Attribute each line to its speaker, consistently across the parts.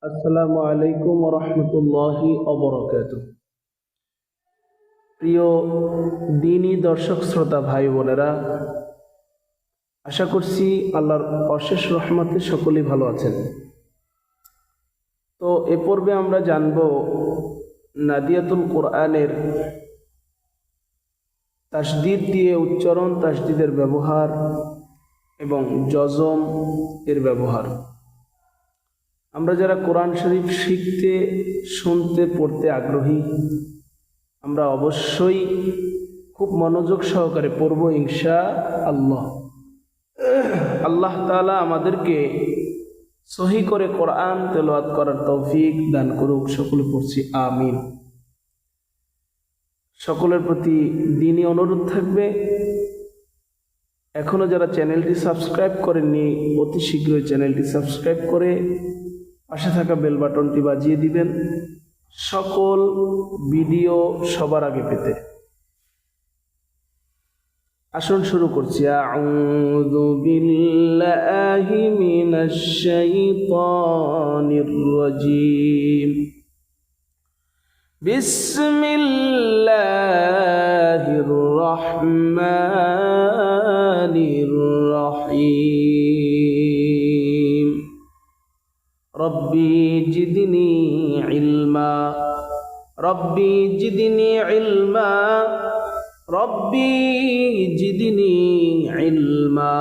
Speaker 1: আসসালামু আলাইকুম ওয়া রাহমাতুল্লাহি ওয়া বারাকাতুহু। প্রিয় দিনী দর্শক শ্রোতা ভাই বোনেরা, আশা করছি আল্লাহর অশেষ রহমতে সকলেই ভালো আছেন। তো এ পর্বে আমরা জানব নাদিয়াতুল কোরআনের তাসদীদ দিয়ে উচ্চারণ, তাসদীদের ব্যবহার এবং জজম এর ব্যবহার। আমরা যারা কোরআন শরীফ শিখতে, শুনতে, পড়তে আগ্রহী, আমরা অবশ্যই খুব মনোযোগ সহকারে পড়ব ইনশাআল্লাহ। আল্লাহ তাআলা আমাদেরকে সহি করে কোরআন তেলাওয়াত করার তৌফিক দান করুক। সকলে পড়ছি আমিন। সকলের প্রতি দিনী অনুরোধ থাকবে, এখনো যারা চ্যানেলটি সাবস্ক্রাইব করেননি অতি শীঘ্রই চ্যানেলটি সাবস্ক্রাইব করে পাশে থাকা বেল বাটনটি বাজিয়ে দিবেন সকল ভিডিও সবার আগে পেতে। আসুন শুরু করছি। আউযু বিল্লাহি মিনাশ শাইতানির রাজিম। বিসমিল্লাহির রহমানির রহিম। রব্বি জিদনি ইলমা, রব্বি জিদনি ইলমা, রব্বি জিদনি ইলমা।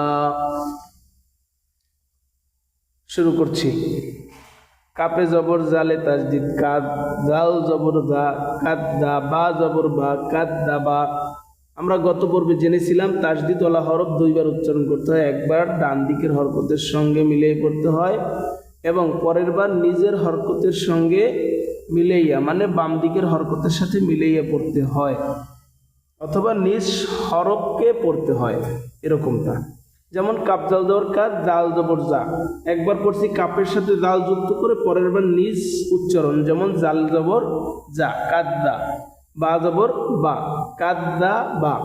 Speaker 1: শুরু করছি। কাপে জবর জালে তাসদীদ কাদ, জাল জবর দা, কাদ্দা, বা জবর বা, কাদ্দা বা। আমরা গত পর্বে জেনেছিলাম তাসদীদ ওয়ালা হরফ দুইবার উচ্চারণ করতে হয়। একবার ডান দিকের হরকতের সঙ্গে মিলিয়ে পড়তে হয় এবং পরের বার নিজের হরকতের সঙ্গে মিলাইয়া, মানে বাম দিকের হরকতের সাথে মিলাইয়া পড়তে হয়, অথবা নিজ হরফকে পড়তে হয়, এরকমটা। যেমন কাপ জাল জবর কাদ, জাল জবর জা। একবার পড়ছি কাপের সাথে জাল যুক্ত করে, পরের বার নিজ উচ্চারণ, যেমন জাল জবর জা, কাদ্দা, বা জবর বা, কাদ্দা বা।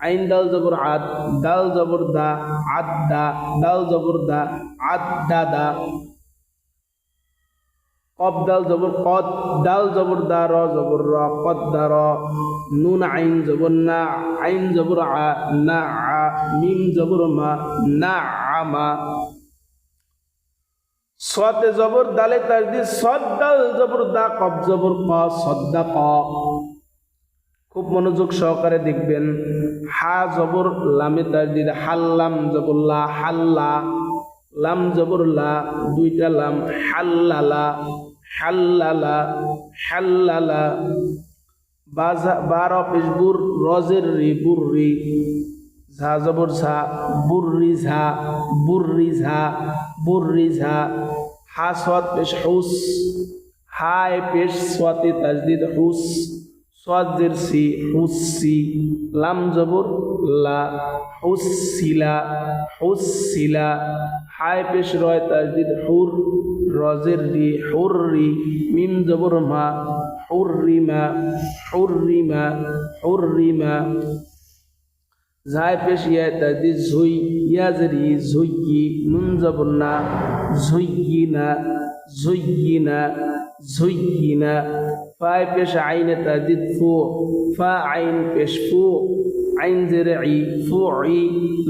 Speaker 1: আইন দাল জবর আদ, দাল জবর দা, আদ্দা, দাল জবর দা, আদ্দা দা। কব দাল জবর কদ, দাল জবর দা, র জবর র, কদ্দা র। নুন আইন জবর না, আইন জবর আ, না আ। মিম জবর মা, না আমা। সতে জবর দালে তাসদীদ সদ, দাল জবর দা, কব জবর ক, সদ্দা ক। খুব মনোযোগ সহকারে দেখবেন। হা জবর লামে তাসদীদ হাল্লাম জবর লা, হাল্লা। লাম জবর লা, দুইটা লাম, হাল্লালা, হাল্লালা, হাল্লালা। বার পেশবুর রজের রি, বুররি। ঝা জবর ঝা, বুররি ঝা, বুররি ঝা, বুররি ঝা। হা সৎ পেশ হুস, হায় পেশ সোয়াতে তাসদীদ হুস, সোয়াদ জের সি, হুসসি। লাম জবর লা, হুসসিলা, হুসসিলা। হায় পেশ রয় তাসদীদ হুর, রজের রি, হুররি। মিম জবর মা, হুররিমা, হুররিমা, হুররিমা। জায় পেশ ইয়া তাসদীদ ঝুই, ইয়াজের ই, ঝুইয়ি। নুন জবর না, ঝুইয়িনা, ঝুইয়িনা, ঝুইয়িনা। ফায় পেশ আইনে তাসদীদ ফু, ফা আইন পেশ ফু, আইন জেরে ই, ফুই।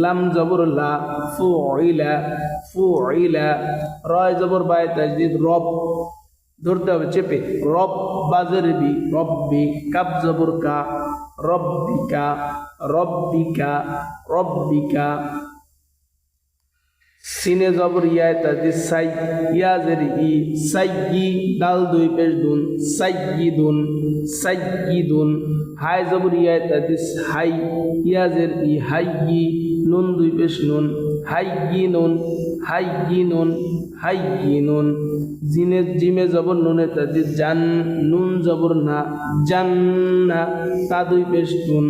Speaker 1: লাম জবর লা, ফুইলা, ফুইলা। রয় জবর বায় তাসদীদ রব, ধরতে হবে চেপে, রব বাজের বি, রব্বি। কাপ জবর কা, রব্বিকা, রব্বিকা, রব্বিকা। সিনে জবর ইয়া তাসদীদ সাই, ইয়াজের ই, সাইয়্যি। দাল দুই পেশ দুন, সাইয়্যিদুন, সাইয়্যিদুন। হায় জবর ইয়া তাসদীদ হাই, ইয়াজের ই, হাইয়্যি। নুন দুই পেশ নুন, হাইয়্যিনুন, হাইয়্যিনুন, হাইয়্যিনুন। জিমে জবর নুনে তাসদীদ জান, নুন জবর না, জান্না। তা দুই পেশ তুন,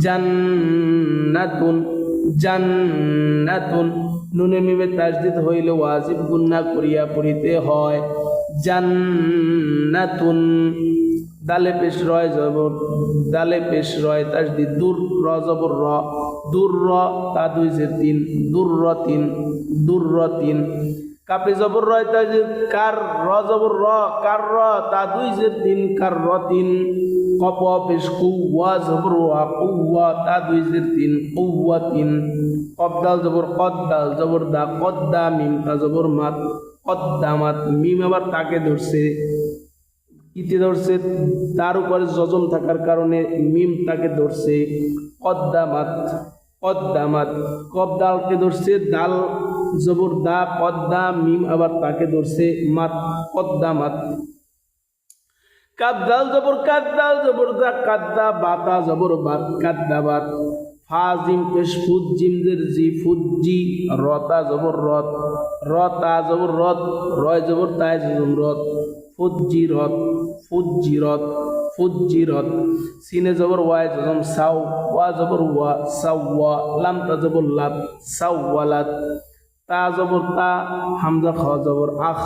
Speaker 1: জান্নাতুন, জান্নাতুন। নুনে মিমে তাসদীদ হইলে ওয়াজিব গুন্না করিয়া পড়িতে হয়, জান্নাতুন। দালে পেশ রয় জবর, দালে পেশ রয় তাসদীদ দূর, র জবর র, দূর র। তা দুই জের তিন, দূর র তিন, দূর র তিন। কাপে জবর রয় তাজিদ কার র জবর র কার র তা দুই জের তিন কার র তিন কপ পেশ কু ওয়া জবর ওয়া কুওয়া তা দুই জের তিন কুওয়া তিন কপ দাল জবর দা কদ্দা মিম তা জবর মাত কদ্দামাত মিম আবার তাকে ধরছে ইতি ধরছে তার উপরে যজম থাকার কারণে মিম তাকে ধরছে কদ্দামাত কপ দালকে ধরছে দাল জবর দা কদ্দা মিম আবার তাকে ধরছে মাত কদ্দামাত কাদ দাল জবর দা কাদ্দা বাতা জবর বাত কাদ্দাবাত ফাজিম পেশ ফুজিমদের জি ফুজি রতা জবর রতা জবর রয় জবর তায় জবর রত ফুজিরত সিনে জবর ওয়াই জবর সাউ ওয়া জবর ওয়া সাওয়া লাম তা জবর লাত সাওয়ালাত তা জবর তা হামজা খ জবর আখ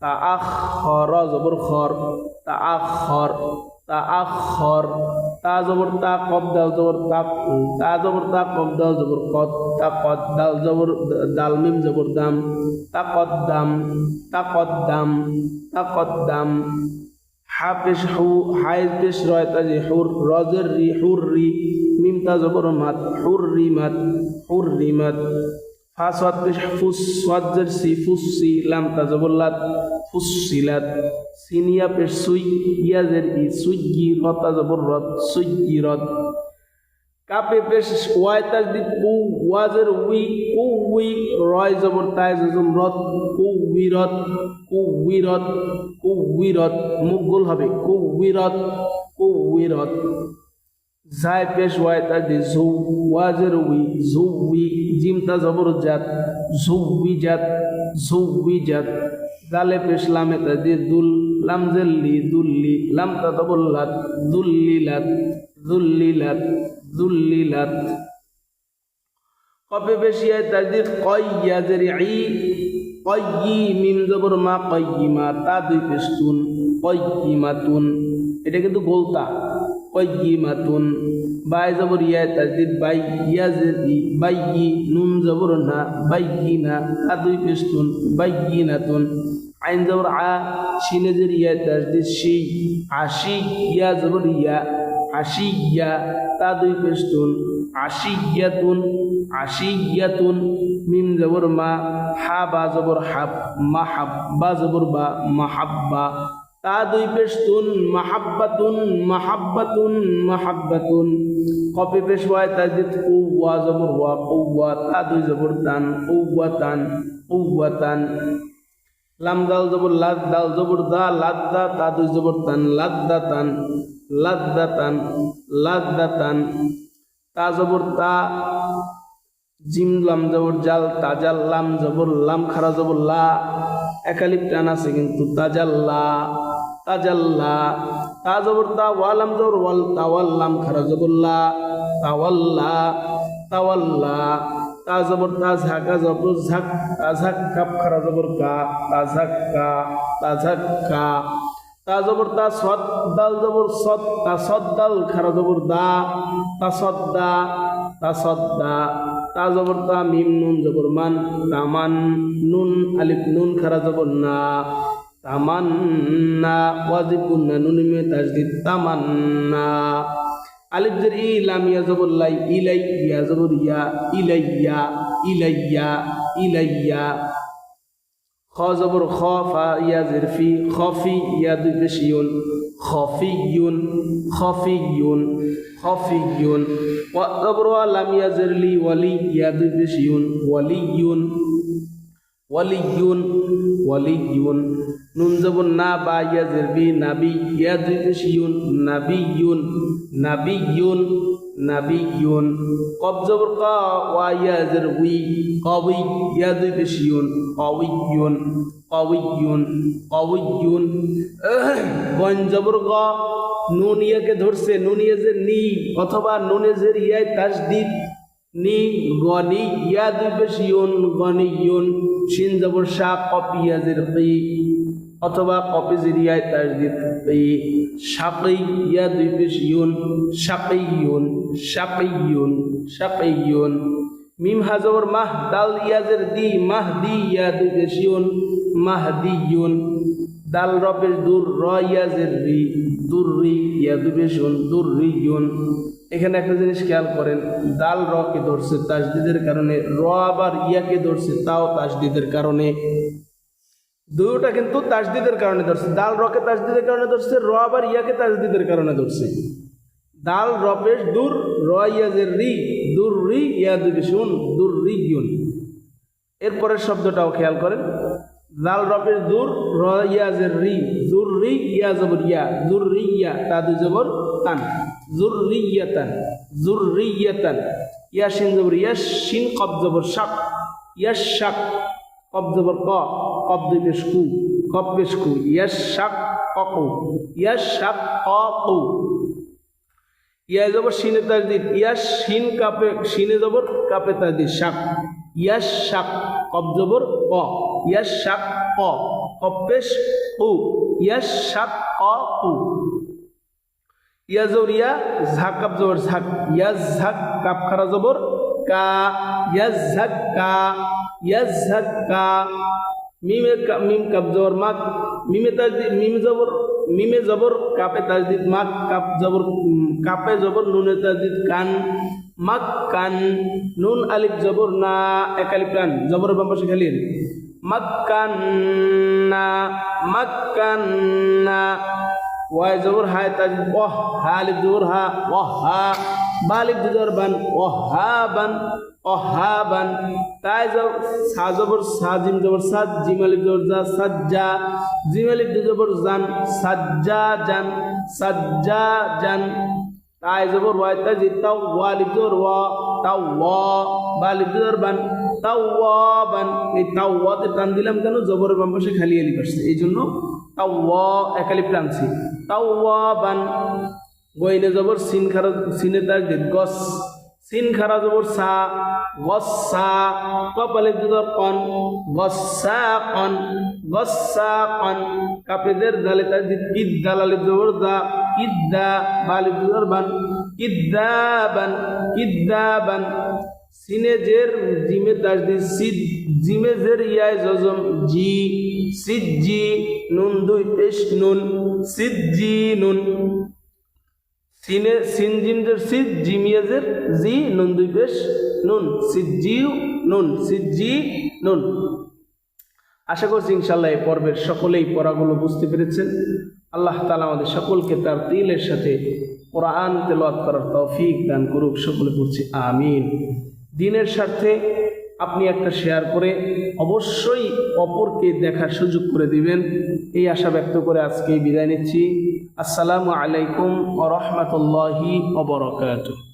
Speaker 1: তা আখ র জবর খর তা আখর তা জবর তা কব দাল জবর তা জবর তা কব দাল জবর কদ তা কদ দাল জবর দাল মিম জবর দাম তা কদ্দাম হা পেশ হু হাই পেশ রয় তাজি হুর রজের রি মিম তা জবর মাত হুররিমাত ফা সাদ পেশ ফুস সাদের সি ফুসি লাম তা জবর লাত ফুসিলাত সিনিয়া পেশ সুই ইয়াজের ই সুইগি রতা জবর রত সুইগিরত কাপে পেশ ওয়াই তাজদিদ কু ওয়াজের উই রয় জবর তায় জজম রত কুউইরত মুখ গোল হবে কুউইরত জায় পেশ ওয়াই তাজদিদ জু ওয়াজের উই জিম তা জবর জাত জুউইজাত দালে পেশ লামে তাজদিদ দুল লাম জেল্লি দুল্লি লাম তা জবর লাত দুল্লিলাত কপে বেশিয়ায় তাজদিদ কয়্যাজের কয়্যি মিম জবর মা কয়্যিমা তা দুই পেশতুন কয়্যিমাতুন এটা কিন্তু গোলতা কয়্যিমাতুন বাই জবর ইয়ায় তাজদিদ বাই ইয়াজের বাইয়ি নুন জবর না বাইয়িনা তা দুই পেশতুন বাইয়িনাতুন আইন জবর আ শিনেজের ইয়ায় তাজদিদ শি আশি ইয়া জবর ইয়া আশিয়া তা দুই পেশতুন আশিয়াতুন মিম জবর মা হা বা জবর হাব মাহাব্বা জবর বা মাহাব্বা তা দুই পেশতুন মাহাব্বাতুন কপি পেশ ওয়াই তাজদিদ কুওয়া জবর ওয়া কুওয়া তা দুই জবর তান কুওয়াতান লাম দাল জবর লাদ দাল জবর দা লাদ্দা তা দুই জবর তান লাদ্দাতান তা জবর তা জিম লাম জবর জাল তাজাল লাম জবর লাম খারা জবর লা একালিপ টান আছে কিন্তু তাজাল্লা তা জবর তা ওয়ালাম জবর ওয়াল তাওয়াল লাম খারা জবর লা তাওয়াল্লা তা জবর তা ঝাকা জবর ঝাক তা ঝাক কাপ খারা জবর কা তা ঝাক্কা তা জবর তা সদ দাল জবর সদ তা সদ দাল খারা জবর দা তা সদ্দা তা জবর তা মিম নুন জবর মান তামান নুন আলিফ নুন খারা জবর না তামান্না ওয়াজিব গুন্না নুন মে তাজদিদ তামান্না আলিফ জের ই লাম ইয়া জবর লাই ইলাই ইয়া জবর ইয়া ইলাইয়া খ জবর খ ফা ইয়া জের ফি খফি ইয়া দুই পেশিয়ুন খফিয়ুন ওয়া জবর ওয়া লাম ইয়া জের লি ওয়ালি ইয়া দুই পেশিয়ুন ওয়ালিয়ুন নুন জবর না বা ইয়া জের বি নাবি ইয়া দুই পেশিয়ুন নাবিয়ুন কব জবর কা ওয়া ইয়া জের উই কওয়ি ইয়া দুই পেশিয়ুন কাউইয়ুন গন জবর গ নুন ইয়াকে ধরছে নুন ইয়া জের নি অথবা নুনে জের ইয়া তাসদীদ নি গনি ইয়া দুই পেশিয়ুন গনিয়ুন শিন জবর শা কফ ইয়া জের কি অথবা কফ জের ইয়া তাসদীদ কি শাকি ইয়া দুই পেশিয়ুন শাকিয়ুন মিম হা জবর মাহ, দাল ইয়াজের দি, মাহদি ইয়া দুই পেশ ইউন, মাহদিয়ুন। দাল র পেশ দুর, র ইয়াজের রি, দুররি ইয়া দুই পেশ ইউন, দুররিয়ুন। এখানে একটা জিনিস খেয়াল করেন, দাল র কে ধরছে তাসদিদের কারণে, র আবার ইয়াকে ধরছে তাও তাসদিদের কারণে। দুইটা কিন্তু তাসদিদের কারণে ধরছে, দাল রকে তাসদিদের কারণে ধরছে, র আবার ইয়াকে তাসদিদের কারণে ধরছে। দাল র পেশ দুর, র ইয়াজের রি, দুররি ইয়া দুই পেশ ইউন, দুররিয়ুন। এরপরের শব্দটাও খেয়াল করেন, দাল র পেশ দুর, র ইয়াজের রি, দুররি ইয়া জবর ইয়া, দুররিয়া তা দুই জবর তান, যুররিয়াতান, যুররিয়াতান। ইয়া শিন জবর ইয়া, শিন কব জবর শাক, ইয়াশাক। কব জবর ক, কব দুই পেশ কু, কব পেশ কু, ইয়াশাক ককু, ইয়াশাক ককু। ইয়া জবর শিনে তাজদিদ, ইয়া শিন কাপে, শিনে জবর কাপে তাজদিদ, শাক, ইয়াশাক। কব জবর ক, ইয়াশাক ক, কব পেশ কু, ইয়াশাক ককু। ইয়া জবর ইয়া, ঝাক কাপ জবর ঝাক, ইয়াঝাক কাপ খারা জবর কা, ইয়াঝাক্কা, ইয়াঝাক্কা। মিম কাপ জবর মাক, মিমে তাজদিদ, মিমে জবর কাপে তাজদিদ মাক, কাপ জবর কাপে জবর নুনে তাজদিদ কান, মাক কান। নুন আলিফ জবর না, এক আলিফ টান, জবর বাম পাশে খালি, মাক্কান্না, মাক্কান্না। ওয়াই জবর হায় তাজদিদ ওহ, হা আলিফ জবর হা, ওহা। বা আলিফ জবর বান, ওহাবান, ওহাবান। তাই সা জবর সা, জিম জবর সাদ, জিম আলিফ জবর জা, সাজ্জা। জিম আলিফ জবর জান, সাজ্জা জান, সাজ্জা জান। তাই জবর ওয়াই তাজদিদ তাও, ওয়া আলিফ জবর ওয়া, তাও ওয়া। বা আলিফ জবর বান, তাও ওয়াবান। এই তাও ওয়াতে টান দিলাম কেন? জবরের বাম পাশে খালি আলিফ আসছে, এই জন্য তাও ওয়া এক আলিফ টানছি, তাও ওয়াবান। গইনে জবর সিন খারা, সিনে তাজদিদ গস, সিন খারা জবর সা, গসসা। কপ আলিফ জবর কন, গসসাকন, গসসাকন। কাফেদের দালে তাজদিদ কিদ, দাল আলিফ জবর দা, কিদ্দা। বা আলিফ জবর বান, কিদ্দাবান, কিদ্দাবান। সিনে জের, জিমে তাজদিদ সিদ, জিমে জের ইয়ায় জজম জি, সিজ্জি। নুন দুই পেশ নুন, সিজ্জি নুন। সিনে সিন জিম জের সিদ, জিমিয়া জের জি, নুন দুই পেশ নুন, সিজ্জিউ নুন, সিজ্জি নুন। আশা করছি ইনশাআল্লাহ এই পর্বের সকলেই পড়াগুলো বুঝতে পেরেছেন। আল্লাহ তাআলা আমাদের সকলকে তার তিলের সাথে কোরআন তেলাওয়াত করার তৌফিক দান করুক, সকলে পড়ছি আমিন। দিনের স্বার্থে আপনি একটা শেয়ার করে অবশ্যই অপরকে দেখার সুযোগ করে দিবেন, এই আশা ব্যক্ত করে আজকে বিদায় নিচ্ছি। আসসালামু আলাইকুম ওয়া রাহমাতুল্লাহি ওয়া বারাকাতুহু।